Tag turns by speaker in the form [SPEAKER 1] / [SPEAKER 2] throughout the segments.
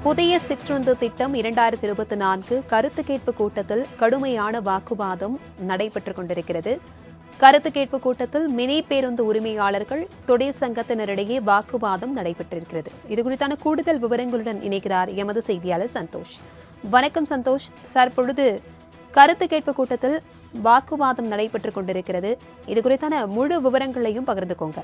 [SPEAKER 1] புதிய சிற்றுந்து திட்டம் 2024 கருத்து கேட்பு கூட்டத்தில் கடுமையான வாக்குவாதம் நடைபெற்றுக் கொண்டிருக்கிறது. கருத்து கேட்பு கூட்டத்தில் மினி பேருந்து உரிமையாளர்கள் தொழிற்சங்கத்தினரிடையே வாக்குவாதம் நடைபெற்றிருக்கிறது. இதுகுறித்தான கூடுதல் விவரங்களுடன் இணைக்கிறார் எமது செய்தியாளர் சந்தோஷ். வணக்கம் சந்தோஷ். தற்பொழுது கருத்து கேட்பு கூட்டத்தில் வாக்குவாதம் நடைபெற்றுக் கொண்டிருக்கிறது. இதுகுறித்தான முழு விவரங்களையும் பகிர்ந்துக்கோங்க.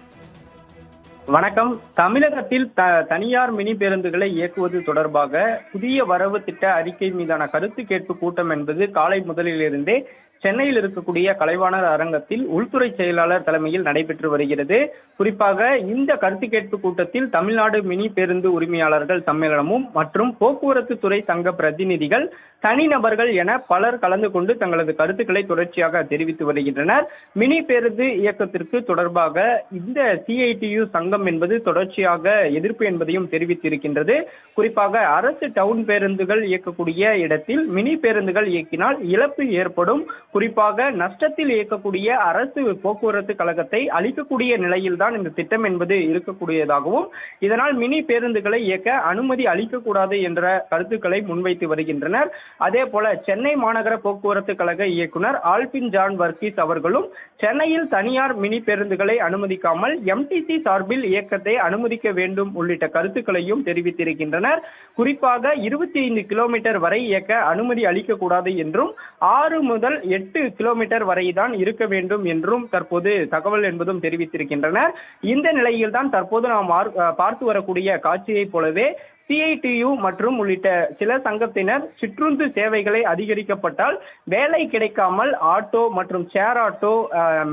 [SPEAKER 2] வணக்கம். தமிழகத்தில் தனியார் மினி பேருந்துகளை இயக்குவது தொடர்பாக புதிய வரவு திட்ட அறிக்கை மீதான கருத்து கேட்பு கூட்டம் என்பது காலை முதலிலிருந்தே சென்னையில் இருக்கக்கூடிய கலைவாணர் அரங்கத்தில் உள்துறை செயலாளர் தலைமையில் நடைபெற்று வருகிறது. குறிப்பாக இந்த கருத்து கேட்பு கூட்டத்தில் தமிழ்நாடு மினி பேருந்து உரிமையாளர்கள் சம்மேளனமும் மற்றும் போக்குவரத்து துறை சங்க பிரதிநிதிகள், தனிநபர்கள் என பலர் கலந்து கொண்டு தங்களது கருத்துக்களை தொடர்ச்சியாக தெரிவித்து வருகின்றனர். மினி பேருந்து இயக்கத்திற்கு தொடர்பாக இந்த CITU சங்கம் என்பது தொடர்ச்சியாக எதிர்ப்பு என்பதையும் தெரிவித்திருக்கின்றது. குறிப்பாக அரசு டவுன் பேருந்துகள் இயக்கக்கூடிய இடத்தில் மினி பேருந்துகள் இயக்கினால் இழப்பு ஏற்படும், குறிப்பாக நஷ்டத்தில் இயக்கக்கூடிய அரசு போக்குவரத்து கழகத்தை அளிக்கக்கூடிய நிலையில்தான் இந்த திட்டம் என்பது இருக்கக்கூடியதாகவும், இதனால் மினி பேருந்துகளை இயக்க அனுமதி அளிக்கக்கூடாது என்ற கருத்துக்களை முன்வைத்து வருகின்றனர். அதே போல சென்னை மாநகர போக்குவரத்து கழக இயக்குனர் ஆல்பின் ஜான் வர்கீஸ் அவர்களும் சென்னையில் தனியார் மினி பேருந்துகளை அனுமதிக்காமல் MTC சார்பில் இயக்கத்தை அனுமதிக்க வேண்டும் உள்ளிட்ட கருத்துக்களையும் தெரிவித்திருக்கின்றனர். குறிப்பாக 25 கிலோமீட்டர் வரை இயக்க அனுமதி அளிக்கக்கூடாது என்றும் 6 முதல் 8 கிலோமீட்டர் வரைதான் இருக்க வேண்டும் என்றும் தற்போது தகவல் என்பதும் தெரிவித்திருக்கின்றனர். இந்த நிலையில்தான் தற்போது நாம் பார்த்து வரக்கூடிய காட்சியை போலவே CITU மற்றும் உள்ளிட்ட சில சங்கத்தினர் சிற்றுந்து சேவைகளை அதிகரிக்கப்பட்டால் வேலை கிடைக்காமல் ஆட்டோ மற்றும் ஷேர் ஆட்டோ,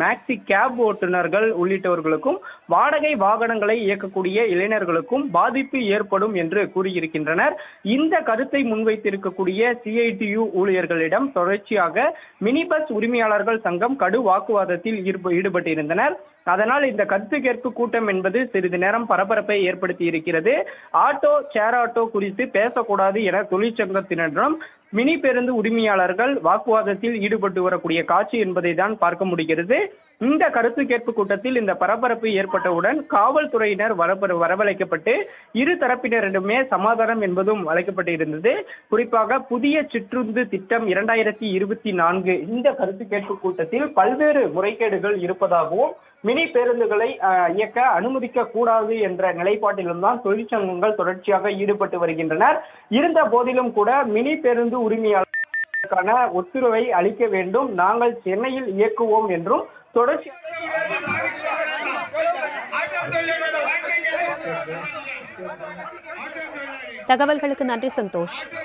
[SPEAKER 2] மேக்ஸி கேப் ஓட்டுநர்கள் உள்ளிட்டவர்களுக்கும் வாடகை வாகனங்களை இயக்கக்கூடிய இளைஞர்களுக்கும் பாதிப்பு ஏற்படும் என்று கூறியிருக்கின்றனர். இந்த கருத்தை முன்வைத்திருக்கக்கூடிய CITU ஊழியர்களிடம் தொடர்ச்சியாக மினி பஸ் உரிமையாளர்கள் சங்கம் கடு வாக்குவாதத்தில் ஈடுபட்டிருந்தனர். அதனால் இந்த கருத்து கேட்பு கூட்டம் என்பது சிறிது நேரம் பரபரப்பை ஏற்படுத்தி இருக்கிறது. ஆட்டோ ஷேர் ஆட்டோ குறித்து பேசக்கூடாது என தொழிற்சங்கத்தினரிடம் மினி பேருந்து உரிமையாளர்கள் வாக்குவாதத்தில் ஈடுபட்டு வரக்கூடிய காட்சி என்பதை தான் பார்க்க முடிகிறது. இந்த கருத்து கேட்பு கூட்டத்தில் இந்த பரபரப்பு ஏற்பட்டவுடன் காவல்துறையினர் வரவழைக்கப்பட்டு இரு தரப்பினரிடமே சமாதானம் என்பதும் அழைக்கப்பட்டிருந்தது. குறிப்பாக புதிய சிற்றுந்து திட்டம் 2024 இந்த கருத்து கேட்பு கூட்டத்தில் பல்வேறு முறைகேடுகள் இருப்பதாகவும் மினி பேருந்துகளை இயக்க அனுமதிக்க கூடாது என்ற நிலைப்பாட்டிலும் தான் தொழிற்சங்கங்கள் தொடர்ச்சியாக ஈடுபட்டு வருகின்றனர். இருந்த போதிலும் கூட மினி பேருந்து உரிமையாளர்களுக்கான ஒத்துழைப்பை அளிக்க வேண்டும், நாங்கள் சென்னையில் இயக்குவோம் என்றும் தொடர்ச்சியாக
[SPEAKER 1] தகவல்களுக்கு நன்றி சந்தோஷ்.